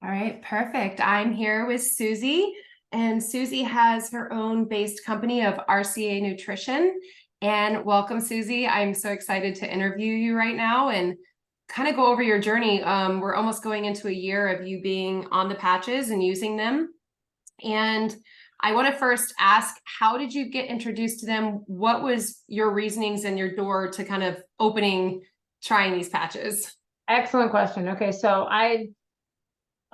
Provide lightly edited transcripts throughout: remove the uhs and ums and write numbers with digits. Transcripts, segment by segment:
All right, perfect. I'm here with Susie, and Susie has her own based company of RCA Nutrition. And welcome, Susie. I'm so excited to interview you right now and kind of go over your journey. We're almost going into a year of you being on the patches and using them. And I want to first ask, how did you get introduced to them? What was your reasonings and your door to kind of opening, trying these patches? Excellent question. Okay, so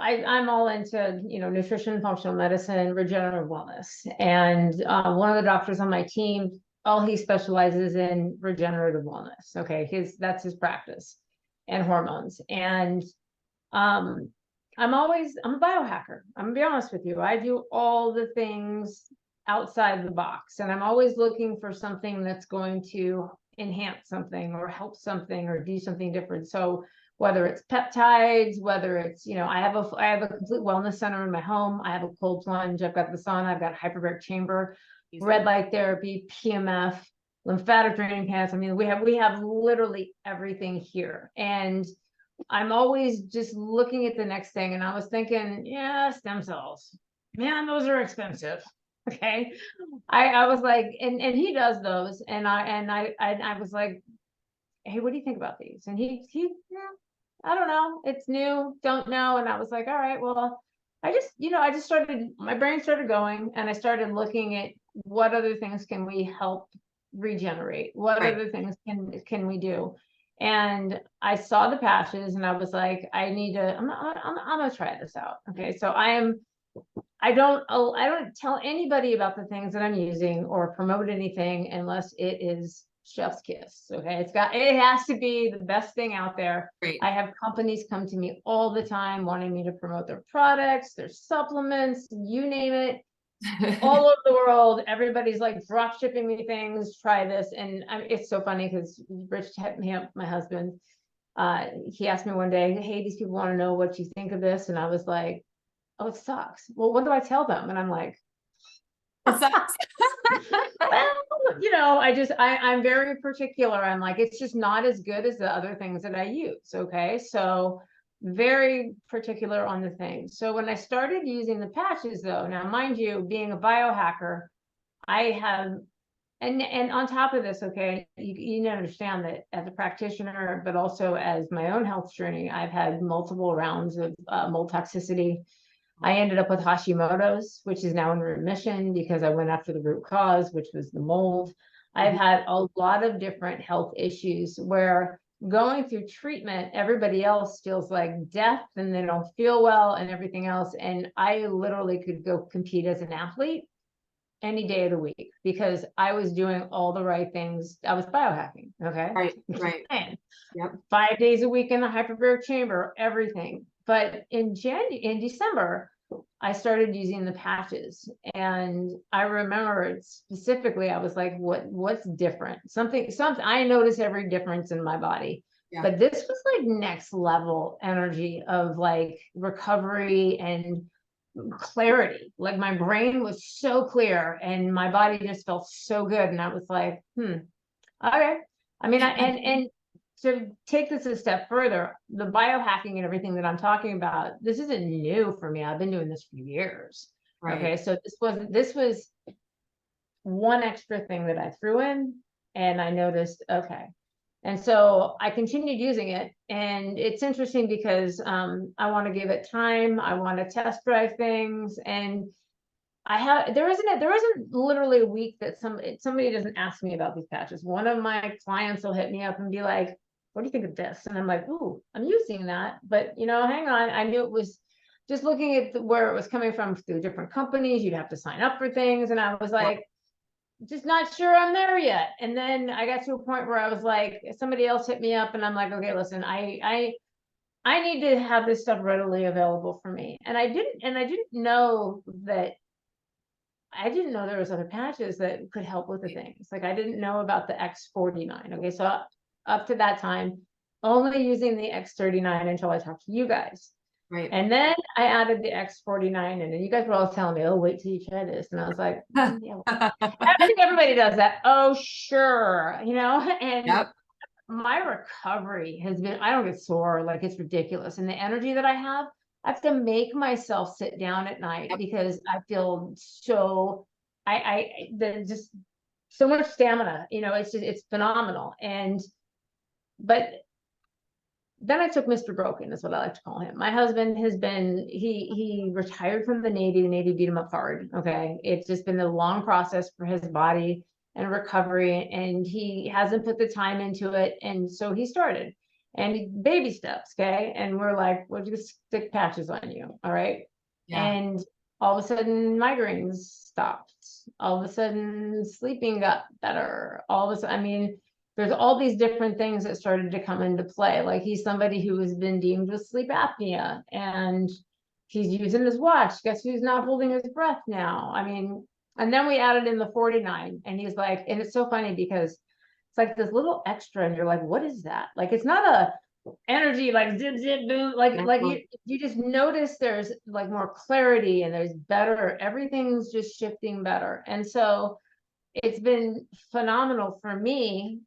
I'm all into, nutrition, functional medicine, regenerative wellness. And one of the doctors on my team, all he specializes in regenerative wellness. Okay, that's his practice and hormones. And I'm a biohacker. I'm gonna be honest with you. I do all the things outside the box, and I'm always looking for something that's going to enhance something or help something or do something different. So whether it's peptides, whether it's, I have a complete wellness center in my home. I have a cold plunge. I've got the sauna. I've got hyperbaric chamber, red light therapy, PMF, lymphatic draining pads. I mean, we have literally everything here. And I'm always just looking at the next thing. And I was thinking, yeah, stem cells, man, those are expensive. Okay. I was like, and he does those. And I was like, hey, what do you think about these? And he I don't know. It's new. Don't know. And I was like, all right, well, I just started, my brain started going and I started looking at what other things can we help regenerate? What other things can we do? And I saw the patches and I was like, I'm gonna try this out. Okay. So I don't tell anybody about the things that I'm using or promote anything unless it is chef's kiss. Okay. It has to be the best thing out there. Great. I have companies come to me all the time wanting me to promote their products, their supplements, you name it. All over the world, everybody's like drop shipping me things, try this. And it's so funny because Rich hit me up, my husband. He asked me one day, hey, these people want to know what you think of this. And I was like, oh, it sucks. Well, what do I tell them? And I'm like, it sucks. Well, I'm very particular. I'm like, it's just not as good as the other things that I use. Okay. So very particular on the things. So when I started using the patches though, now mind you, being a biohacker, I have, and on top of this, okay, you understand that as a practitioner, but also as my own health journey, I've had multiple rounds of mold toxicity. I ended up with Hashimoto's, which is now in remission because I went after the root cause, which was the mold. I've had a lot of different health issues where going through treatment, everybody else feels like death and they don't feel well and everything else. And I literally could go compete as an athlete any day of the week because I was doing all the right things. I was biohacking. Okay. Right. Yep. 5 days a week in the hyperbaric chamber, everything. But in December, I started using the patches, and I remember specifically, I was like, what's different? Something I notice every difference in my body. Yeah. But this was like next level energy of like recovery and clarity. Like my brain was so clear and my body just felt so good. And I was like, okay. I mean, and to take this a step further, the biohacking and everything that I'm talking about, this isn't new for me. I've been doing this for years. Right. Okay. So this was one extra thing that I threw in and I noticed, okay. And so I continued using it. And it's interesting because I want to give it time. I want to test drive things. And there isn't literally a week that somebody doesn't ask me about these patches. One of my clients will hit me up and be like, what do you think of this? And I'm like, ooh, I'm using that. But, hang on. I knew it was just looking at where it was coming from through different companies. You'd have to sign up for things. And I was like, just not sure I'm there yet. And then I got to a point where I was like, somebody else hit me up and I'm like, okay, listen, I need to have this stuff readily available for me. And I didn't know there was other patches that could help with the things. Like I didn't know about the X49. Okay. So up to that time, only using the X39 until I talked to you guys. Right. And then I added the X49 and then you guys were all telling me, oh, wait till you try this. And I was like, yeah, I think everybody does that. Oh, sure. And yep. My recovery has been, I don't get sore, like it's ridiculous. And the energy that I have, I have to make myself sit down at night because I feel so, there's just so much stamina, it's phenomenal. But then I took Mr. Broken, is what I like to call him. My husband has been, he retired from the Navy. The Navy beat him up hard. Okay. It's just been a long process for his body and recovery, and he hasn't put the time into it. And so he started, and baby steps. Okay. And we're like, we'll just stick patches on you. All right. Yeah. And all of a sudden migraines stopped. All of a sudden sleeping got better. All of a sudden, I mean, there's all these different things that started to come into play. Like, he's somebody who has been deemed with sleep apnea, and he's using his watch. Guess who's not holding his breath now? I mean, and then we added in the 49, and he's like, and it's so funny because it's like this little extra, and you're like, what is that? Like, it's not a energy like zip zip boom, like you just notice there's like more clarity, and there's better, everything's just shifting better. And so it's been phenomenal for me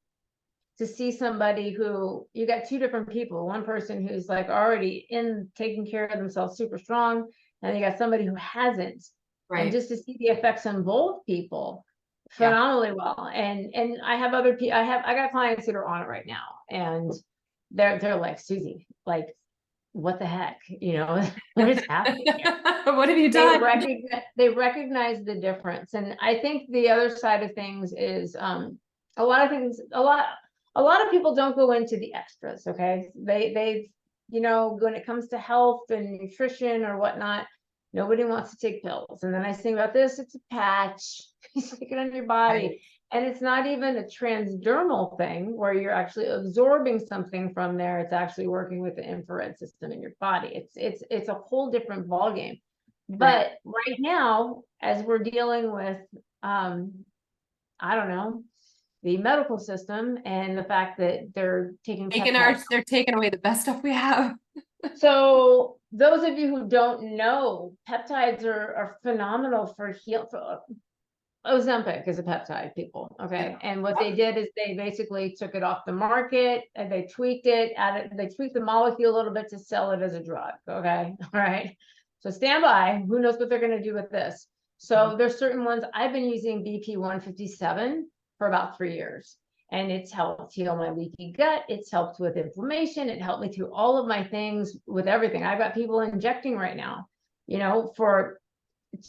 to see somebody who, you got two different people, one person who's like already in taking care of themselves super strong, and you got somebody who hasn't. And just to see the effects on both people phenomenally well. And I have other people, I got clients that are on it right now, and they're like, Susie, like, what the heck, what is happening here? What have you done? They recognize the difference. And I think the other side of things is a lot of people don't go into the extras. Okay. They when it comes to health and nutrition or whatnot, nobody wants to take pills. And then I think about this, it's a patch, you stick it on your body. Right. And it's not even a transdermal thing where you're actually absorbing something from there. It's actually working with the infrared system in your body. It's a whole different ballgame. But right now, as we're dealing with, I don't know, the medical system and the fact that they're they're taking away the best stuff we have. So those of you who don't know, peptides are phenomenal for Ozempic is a peptide, people. Okay. And what they did is they basically took it off the market, and they tweaked it, they tweaked the molecule a little bit to sell it as a drug. Okay. All right. So stand by. Who knows what they're going to do with this? So there's certain ones. I've been using BP 157 for about 3 years, and it's helped heal my leaky gut. It's helped with inflammation. It helped me through all of my things with everything. I've got people injecting right now,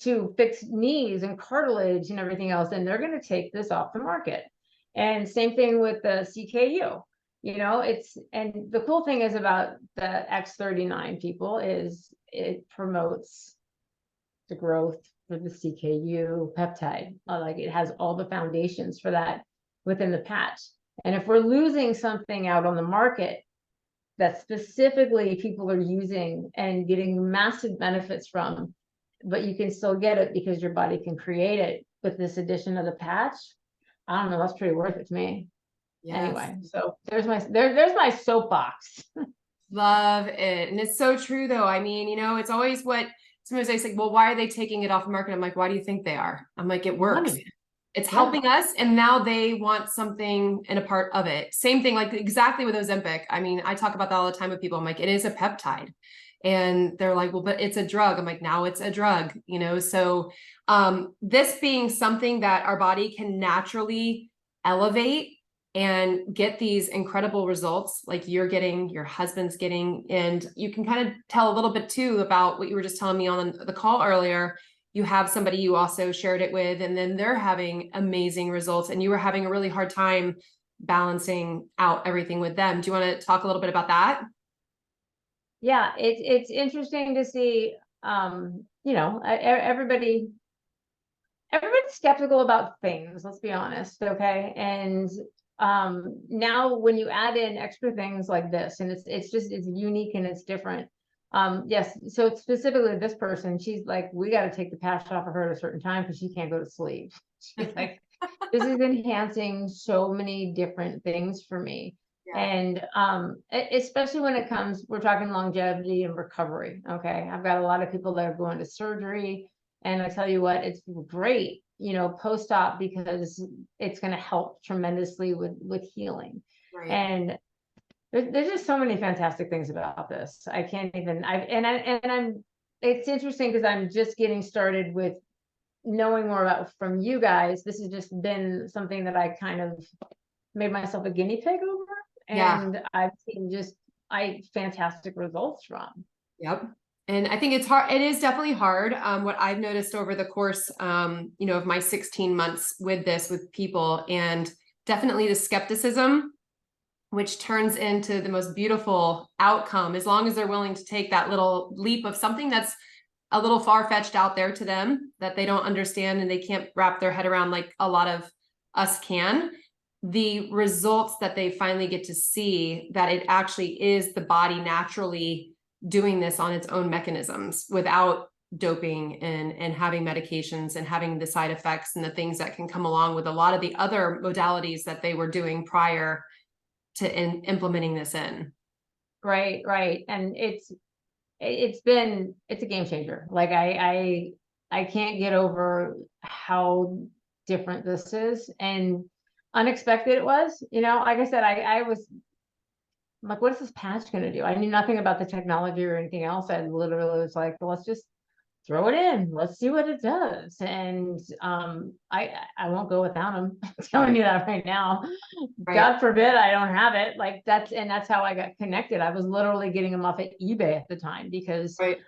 to fix knees and cartilage and everything else, and they're going to take this off the market. And same thing with the CKU. And the cool thing is about the X39, people, is it promotes the growth for the CKU peptide. Like, it has all the foundations for that within the patch. And if we're losing something out on the market that specifically people are using and getting massive benefits from, but you can still get it because your body can create it with this addition of the patch, I don't know, that's pretty worth it to me. Yes. Anyway, so there's my soapbox. Love it. And it's so true though. I mean, it's always what sometimes they say, well, why are they taking it off the market? I'm like, why do you think they are? I'm like, it works. It's helping us. And now they want something and a part of it. Same thing, like exactly with Ozempic. I mean, I talk about that all the time with people. I'm like, it is a peptide. And they're like, well, but it's a drug. I'm like, now it's a drug, so this being something that our body can naturally elevate and get these incredible results like you're getting, your husband's getting, and you can kind of tell a little bit too about what you were just telling me on the call earlier. You have somebody you also shared it with, and then they're having amazing results, and you were having a really hard time balancing out everything with them. Do you want to talk a little bit about that? Yeah, it's interesting to see, everybody's skeptical about things, let's be honest. Okay. And now when you add in extra things like this, and it's unique and it's different. Yes. So specifically this person, she's like, we got to take the patch off of her at a certain time because she can't go to sleep. She's like, this is enhancing so many different things for me. Yeah. And especially when it comes, we're talking longevity and recovery. Okay. I've got a lot of people that are going to surgery, and I tell you what, it's great, post-op, because it's going to help tremendously with healing. Right. And there's just so many fantastic things about this. I can't even, it's interesting because I'm just getting started with knowing more about from you guys. This has just been something that I kind of made myself a guinea pig over, and I've seen fantastic results from. Yep. And I think it's hard. It is definitely hard. What I've noticed over the course, of my 16 months with people, and definitely the skepticism, which turns into the most beautiful outcome, as long as they're willing to take that little leap of something that's a little far-fetched out there to them, that they don't understand and they can't wrap their head around like a lot of us can. The results that they finally get to see, that it actually is the body naturally doing this on its own mechanisms without doping and having medications and having the side effects and the things that can come along with a lot of the other modalities that they were doing prior to implementing this in. Right. And it's a game changer. Like I can't get over how different this is, and unexpected it was. Like I said, I was like, what is this patch going to do? I knew nothing about the technology or anything else. I literally was like, well, let's just throw it in. Let's see what it does. And I won't go without them. I'm telling you that right now. Right. God forbid I don't have it. Like that's how I got connected. I was literally getting them off at eBay at the time, because right.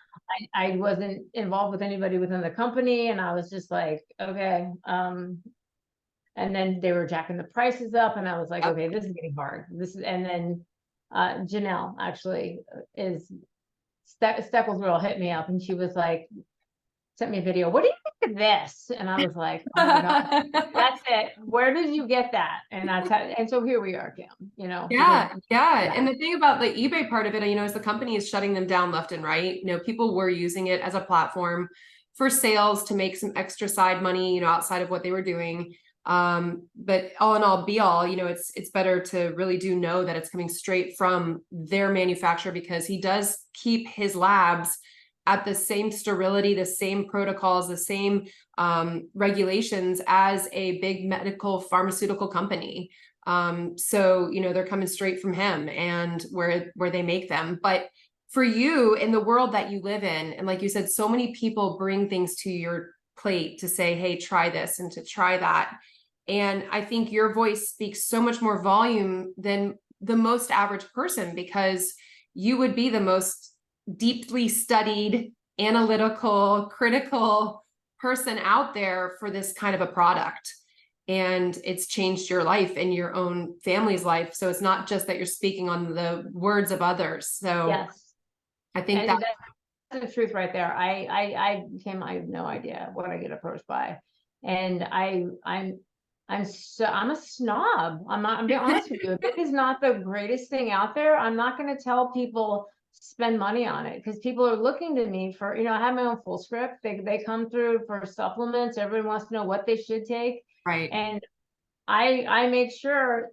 I wasn't involved with anybody within the company, and I was just like, okay. And then they were jacking the prices up, and I was like, okay, this is getting hard. And then Janelle actually Steckles girl hit me up, and she was like, sent me a video. What do you think of this? And I was like, oh my God, that's it. Where did you get that? And and so here we are, Kim, Yeah. And the thing about the eBay part of it, is the company is shutting them down left and right. People were using it as a platform for sales to make some extra side money, outside of what they were doing. But all in all, be all, it's better to really do know that it's coming straight from their manufacturer, because he does keep his labs at the same sterility, the same protocols, the same regulations as a big medical pharmaceutical company. So, they're coming straight from him and where they make them. But for you, in the world that you live in, and like you said, so many people bring things to your plate to say, hey, try this and to try that. And I think your voice speaks so much more volume than the most average person, because you would be the most deeply studied, analytical, critical person out there for this kind of a product. And it's changed your life and your own family's life. So it's not just that you're speaking on the words of others. So yes. I think that's the truth right there. I have no idea what I get approached by. And I'm a snob. I'm being honest with you. If it is not the greatest thing out there, I'm not going to tell people spend money on it, because people are looking to me for, I have my own full script. They come through for supplements. Everyone wants to know what they should take. Right. And I make sure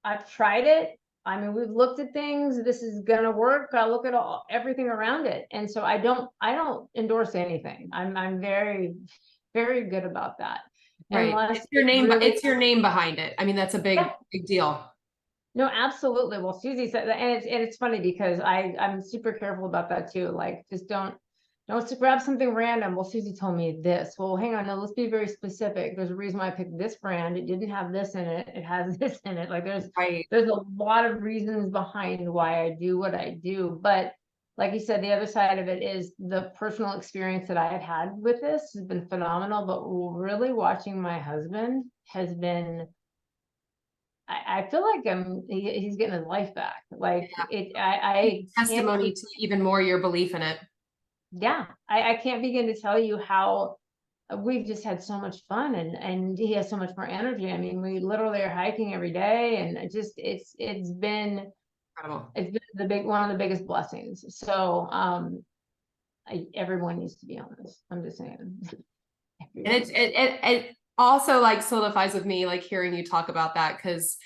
I've tried it. We've looked at things. This is going to work. I look at everything around it. And so I don't endorse anything. I'm very, very good about that. Right. It's your name, but it's your name behind it. That's a big deal. No, absolutely. Well, Susie said that, and it's funny because I'm super careful about that too. Like, just don't grab something random. Well, Susie told me this. Well, hang on. No, let's be very specific. There's a reason why I picked this brand. It didn't have this in it. It has this in it. Like there's a lot of reasons behind why I do what I do. But like you said, the other side of it is the personal experience that I have had with this has been phenomenal. But really watching my husband has been, I feel like he's getting his life back. Like testimony to even more your belief in it. Yeah. I can't begin to tell you how we've just had so much fun, and he has so much more energy. We literally are hiking every day, and it's been incredible. It's been one of the biggest blessings. So, everyone needs to be on this. I'm just saying. And it also like solidifies with me, like hearing you talk about that, because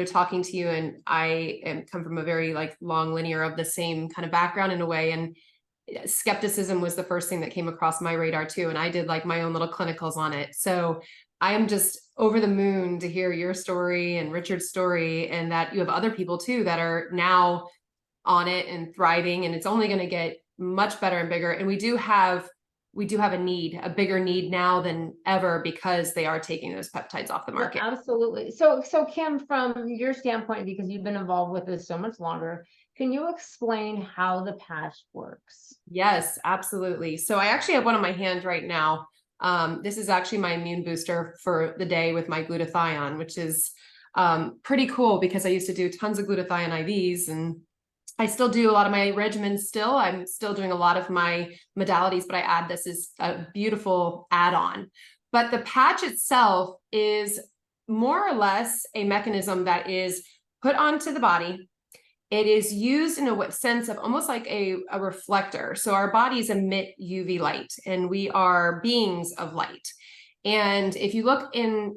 talking to you, and I come from a very like long linear of the same kind of background in a way, and skepticism was the first thing that came across my radar too. And I did like my own little clinicals on it. So I'm just over the moon to hear your story and Richard's story, and that you have other people too that are now on it and thriving, and it's only going to get much better and bigger. And we do have a bigger need now than ever, because they are taking those peptides off the market. Yeah, absolutely. So Kim, from your standpoint, because you've been involved with this so much longer, can you explain how the patch works? Yes, absolutely. So I actually have one on my hand right now. This is actually my immune booster for the day with my glutathione, which is pretty cool, because I used to do tons of glutathione IVs, and I still do a lot of my regimens still. I'm still doing a lot of my modalities, but I add this as a beautiful add-on. But the patch itself is more or less a mechanism that is put onto the body. It is used in a sense of almost like a reflector. So our bodies emit UV light, and we are beings of light. And if you look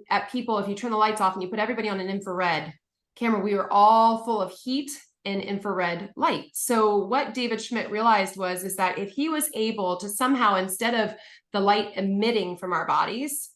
at people, if you turn the lights off and you put everybody on an infrared camera, we are all full of heat and infrared light. So what David Schmidt realized is that if he was able to somehow, instead of the light emitting from our bodies,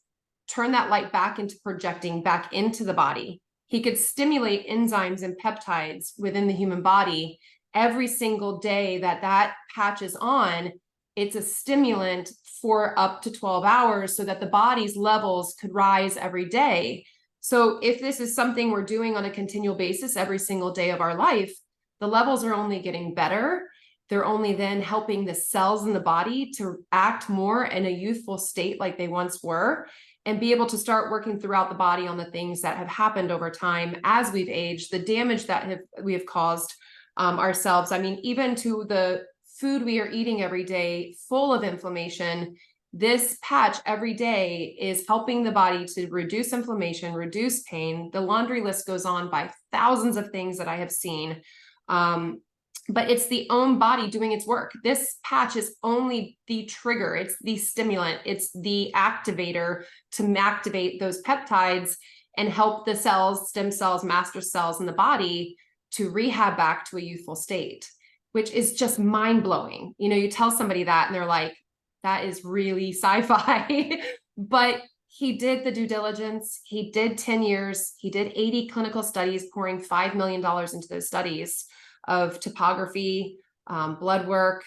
turn that light back into projecting back into the body, he could stimulate enzymes and peptides within the human body every single day that patch is on. It's a stimulant for up to 12 hours so that the body's levels could rise every day. So if this is something we're doing on a continual basis every single day of our life, the levels are only getting better. They're only then helping the cells in the body to act more in a youthful state like they once were, and be able to start working throughout the body on the things that have happened over time as we've aged, the damage that we have caused ourselves. I mean, even to the food we are eating every day, full of inflammation. This patch every day is helping the body to reduce inflammation, reduce pain. The laundry list goes on by thousands of things that I have seen. But it's the own body doing its work. This patch is only the trigger. It's the stimulant. It's the activator to activate those peptides and help the cells, stem cells, master cells in the body to rehab back to a youthful state, which is just mind blowing. You know, you tell somebody that and they're like, that is really sci-fi. But he did the due diligence. He did 10 years. He did 80 clinical studies, pouring $5 million into those studies of topography, blood work,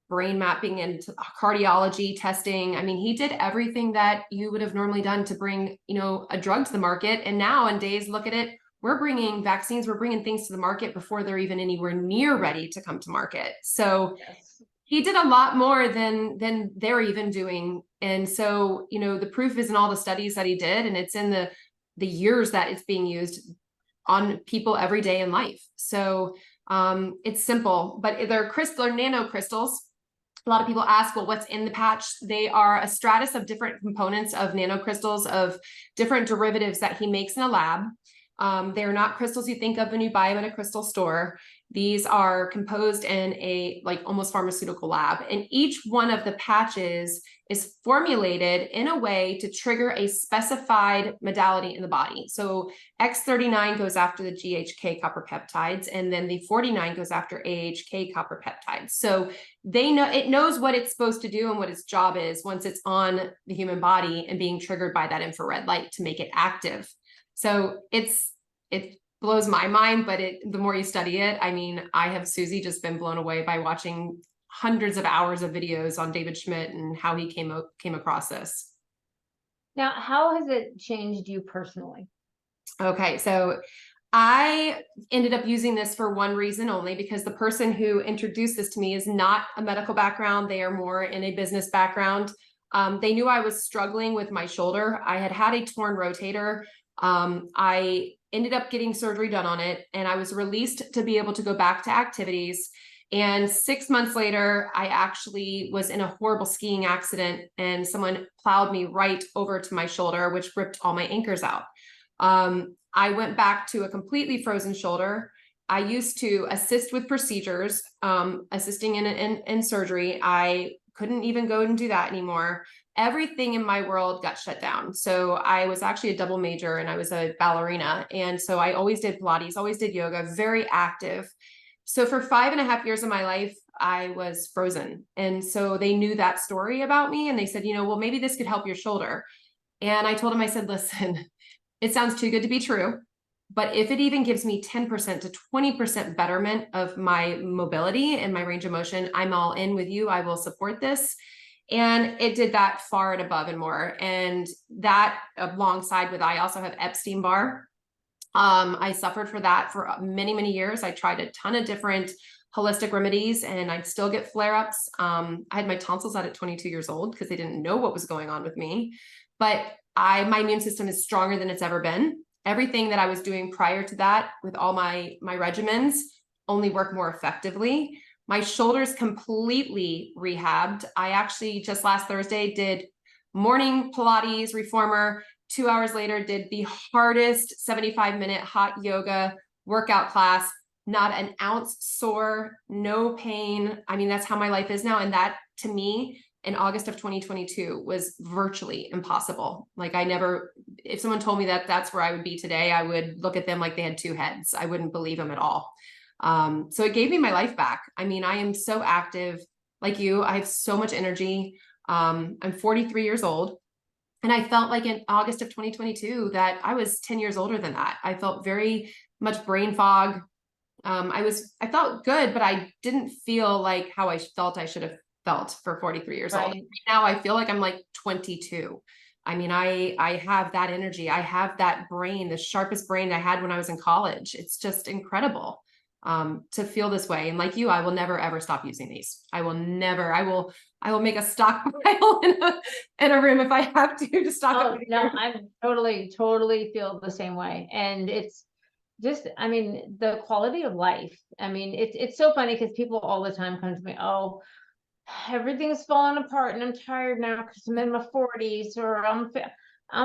brain mapping, and cardiology testing. I mean, he did everything that you would have normally done to bring, you know, a drug to the market. And nowadays, look at it, we're bringing vaccines, we're bringing things to the market before they're even anywhere near ready to come to market. So yes, he did a lot more than they're even doing. And so, you know, the proof is in all the studies that he did, and it's in the years that it's being used on people every day in life. So it's simple, but they're nanocrystals. A lot of people ask, well, what's in the patch? They are a stratus of different components of nanocrystals, of different derivatives that he makes in a lab. They're not crystals you think of when you buy them in a crystal store. These are composed in a almost pharmaceutical lab, and each one of the patches is formulated in a way to trigger a specified modality in the body. So X39 goes after the GHK copper peptides, and then the 49 goes after AHK copper peptides. So it knows what it's supposed to do and what its job is once it's on the human body and being triggered by that infrared light to make it active. So it blows my mind, but the more you study it, I mean, I have, Susie, just been blown away by watching hundreds of hours of videos on David Schmidt and how he came across this. Now, how has it changed you personally? Okay, so I ended up using this for one reason only, because the person who introduced this to me is not a medical background. They are more in a business background. They knew I was struggling with my shoulder. I had a torn rotator. I ended up getting surgery done on it, and I was released to be able to go back to activities. And 6 months later, I actually was in a horrible skiing accident, and someone plowed me right over to my shoulder, which ripped all my anchors out. I went back to a completely frozen shoulder. I used to assist with procedures, assisting in surgery. I couldn't even go and do that anymore. Everything in my world got shut down. So I was actually a double major, and I was a ballerina. And so I always did Pilates, always did yoga, very active. So for 5.5 years of my life, I was frozen. And so they knew that story about me, and they said, well, maybe this could help your shoulder. And I told them, I said, listen, it sounds too good to be true, but if it even gives me 10% to 20% betterment of my mobility and my range of motion, I'm all in with you. I will support this. And it did that far and above and more. And that alongside with, I also have Epstein-Barr. I suffered for that for many, many years. I tried a ton of different holistic remedies and I'd still get flare-ups. I had my tonsils out at 22 years old because they didn't know what was going on with me. But my immune system is stronger than it's ever been. Everything that I was doing prior to that with all my regimens only work more effectively. My shoulders completely rehabbed. I actually just last Thursday did morning Pilates reformer. 2 hours later, did the hardest 75-minute hot yoga workout class. Not an ounce sore, no pain. I mean, that's how my life is now. And that to me in August of 2022 was virtually impossible. Like if someone told me that that's where I would be today, I would look at them like they had two heads. I wouldn't believe them at all. So it gave me my life back. I mean, I am so active like you. I have so much energy. I'm 43 years old. And I felt like in August of 2022 that I was 10 years older than that. I felt very much brain fog. I felt good, but I didn't feel like how I felt I should have felt for 43 years old. Right now I feel like I'm like 22. I mean, I have that energy. I have that brain, the sharpest brain I had when I was in college. It's just incredible to feel this way. And like you, I will never, ever stop using these. I will make a stockpile in a room if I have to stock up. No, I totally feel the same way. And it's just, I mean, the quality of life. I mean, it's so funny because people all the time come to me, oh, everything's falling apart and I'm tired now because I'm in my 40s or I'm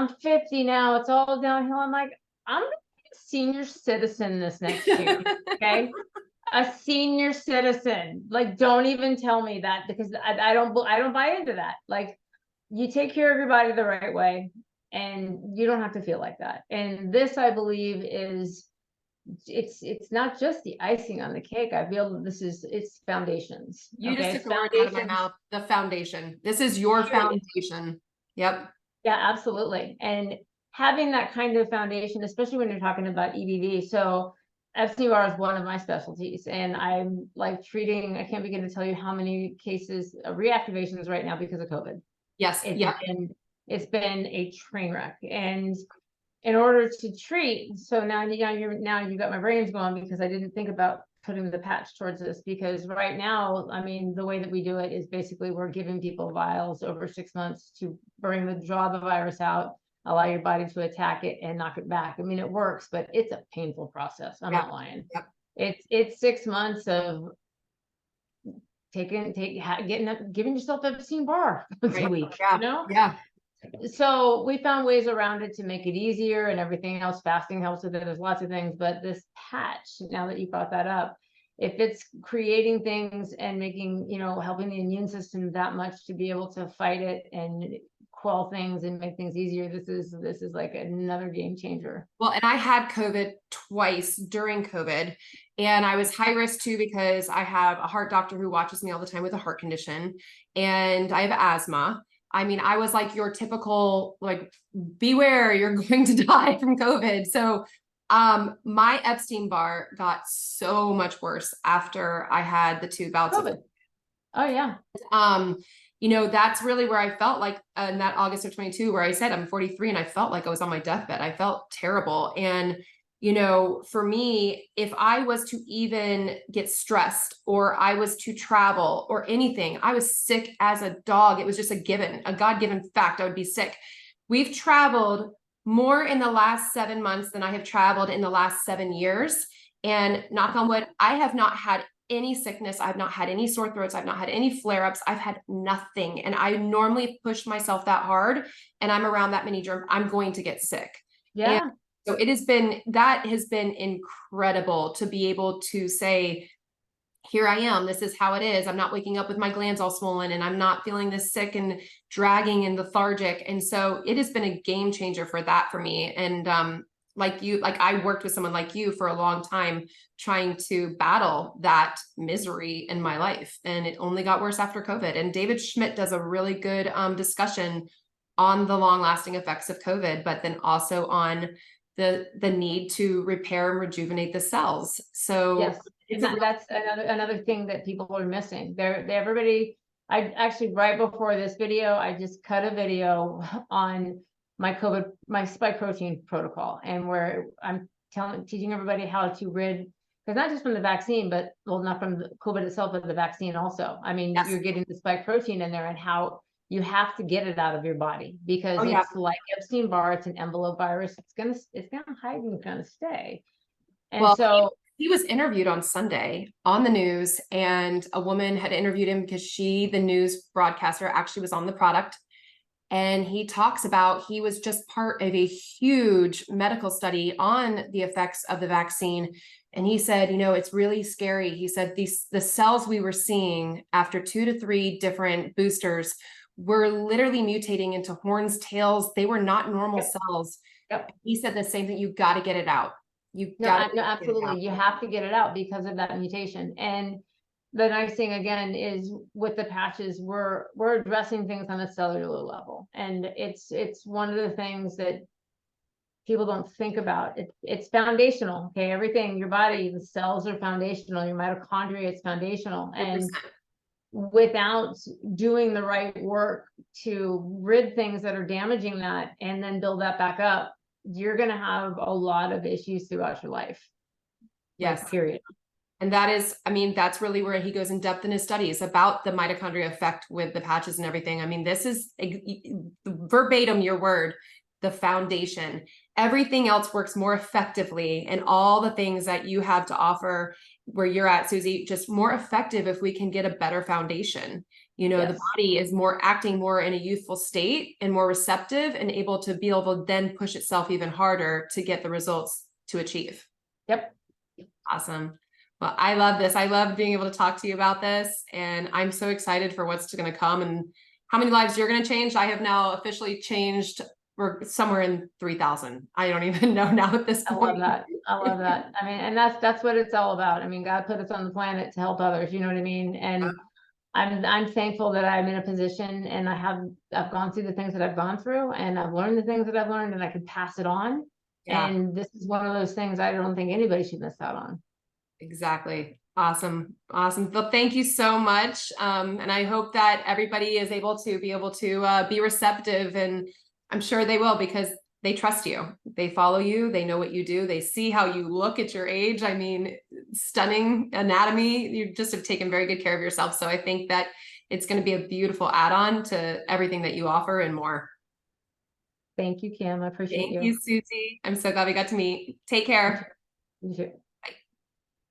50 now. It's all downhill. I'm like, I'm gonna be a senior citizen this next year. Okay. A senior citizen. Like, don't even tell me that because I don't buy into that. Like, you take care of your body the right way and you don't have to feel like that. And this, I believe, is it's not just the icing on the cake. I feel it's foundations. You just took the word out of my mouth. The foundation. This is your foundation. Yep. Yeah, absolutely. And having that kind of foundation, especially when you're talking about EBV. So Epstein-Barr is one of my specialties, and I'm like treating, I can't begin to tell you how many cases of reactivations right now because of COVID. Yes. It's been a train wreck. And in order to treat, so now you got my brains going because I didn't think about putting the patch towards this, because right now, I mean, the way that we do it is basically we're giving people vials over 6 months to draw the virus out, allow your body to attack it and knock it back. I mean, it works, but it's a painful process. I'm not lying. Yep. It's 6 months of giving yourself Epstein-Barr once a week, you know? Yeah. So we found ways around it to make it easier, and everything else. Fasting helps with it. There's lots of things, but this patch, now that you brought that up, if it's creating things and making, helping the immune system that much to be able to fight it and quell things and make things easier, this is like another game changer. Well, and I had COVID twice during COVID, and I was high risk too because I have a heart doctor who watches me all the time with a heart condition, and I have asthma. I mean, I was like your typical, like, beware, you're going to die from COVID. So my Epstein-Barr got so much worse after I had the 2 bouts of it. Oh yeah. That's really where I felt like in that August of 22, where I said I'm 43 and I felt like I was on my deathbed. I felt terrible. And for me, if I was to even get stressed or I was to travel or anything, I was sick as a dog. It was just a given, a God-given fact. I would be sick. We've traveled more in the last 7 months than I have traveled in the last 7 years. And knock on wood, I have not had any sickness. I've not had any sore throats. I've not had any flare-ups. I've had nothing. And I normally push myself that hard and I'm around that many germs, I'm going to get sick. Yeah. And so that has been incredible to be able to say, here I am, this is how it is. I'm not waking up with my glands all swollen and I'm not feeling this sick and dragging and lethargic. And so it has been a game changer for me. And like you, like I worked with someone like you for a long time trying to battle that misery in my life. And it only got worse after COVID. And David Schmidt does a really good discussion on the long lasting effects of COVID, but then also on the need to repair and rejuvenate the cells. So Yes, that's another thing that people are missing. Everybody, I actually, right before this video, I just cut a video on my spike protein protocol, and where I'm teaching everybody how to rid, because not just from the vaccine, but well, not from the COVID itself, but the vaccine also. I mean, yes. you're getting the spike protein in there, and how you have to get it out of your body, because it's like Epstein-Barr, it's an envelope virus. It's gonna hide and gonna stay. And Well, so he was interviewed on Sunday on the news, and a woman had interviewed him because the news broadcaster, actually was on the product. And he talks about he was just part of a huge medical study on the effects of the vaccine. And he said, it's really scary. He said the cells we were seeing after 2 to 3 different boosters were literally mutating into horns, tails. They were not normal cells. Yep. He said the same thing. You got to get it out. No, absolutely. You have to get it out because of that mutation. And the nice thing again is with the patches, we're addressing things on a cellular level. And it's one of the things that people don't think about. It's foundational. Okay. Everything, your body, the cells are foundational, your mitochondria, it's foundational. 100%. And without doing the right work to rid things that are damaging that and then build that back up, you're going to have a lot of issues throughout your life. Yes. Like, period. And that is, that's really where he goes in depth in his studies about the mitochondria effect with the patches and everything. This is verbatim your word, the foundation. Everything else works more effectively, and all the things that you have to offer where you're at, Susie, just more effective if we can get a better foundation. Yes. The body is acting more in a youthful state and more receptive and able to then push itself even harder to get the results to achieve. Yep. Awesome. Well, I love this. I love being able to talk to you about this, and I'm so excited for what's going to come and how many lives you're going to change. I have now officially changed. We're somewhere in 3,000. I don't even know now at this point. I love that. And that's what it's all about. God put us on the planet to help others. You know what I mean? And I'm thankful that I'm in a position, and I've gone through the things that I've gone through, and I've learned the things that I've learned, and I can pass it on. Yeah. And this is one of those things I don't think anybody should miss out on. Exactly. Awesome. Well, thank you so much. And I hope that everybody is able to be receptive, and I'm sure they will, because they trust you. They follow you. They know what you do. They see how you look at your age. Stunning anatomy. You just have taken very good care of yourself. So I think that it's going to be a beautiful add-on to everything that you offer and more. Thank you, Kim. I appreciate you. Thank you, Susie. I'm so glad we got to meet. Take care. You too.